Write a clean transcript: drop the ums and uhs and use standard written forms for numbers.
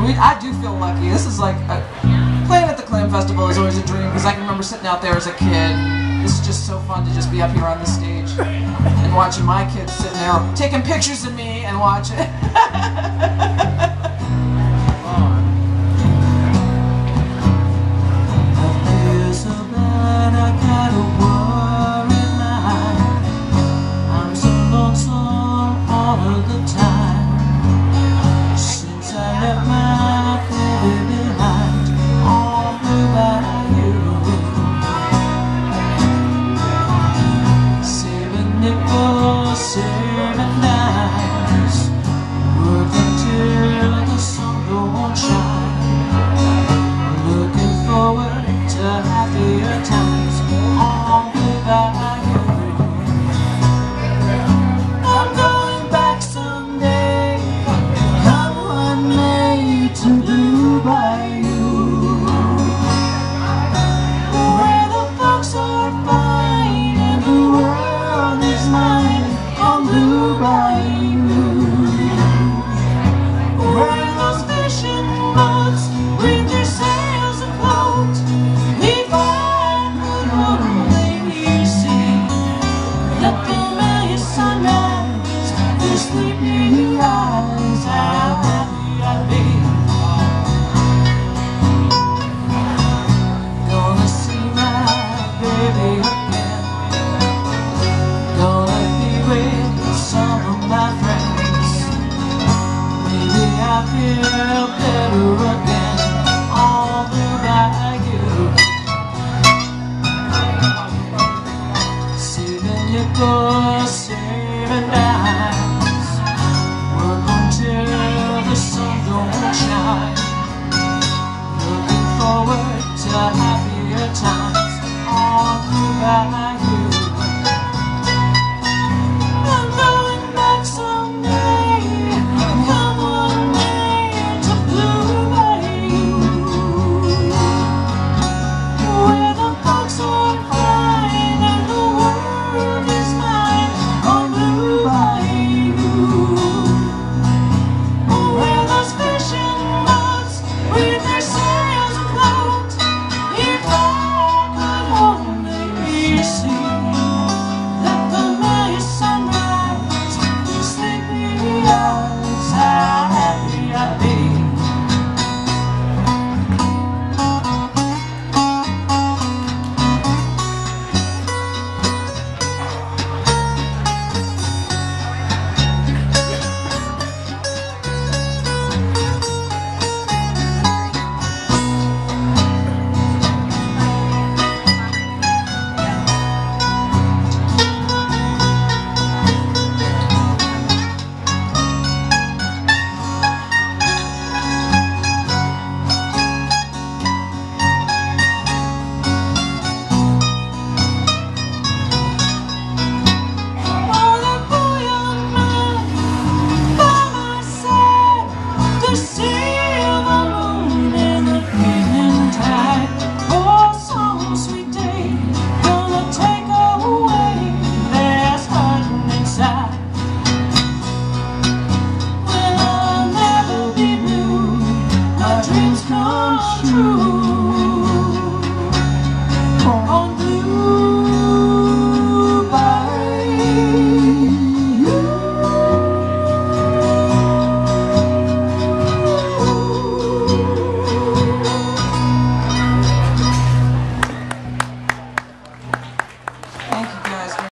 I do feel lucky. This is like playing at the Clam Festival is always a dream because I can remember sitting out there as a kid. This is just so fun to just be up here on the stage and watching my kids sitting there taking pictures of me and watch it. Saving dimes, work until the sun don't shine. Looking forward to happier times all through Bayou. I'm going back someday, come on May to Blue Bayou, where the folks are fine and the world is mine on Blue Bayou, where those fishing boats with their sails afloat. If I could only see that familiar sunrise through sleepy eyes, how happy I'd be. Dreams come true.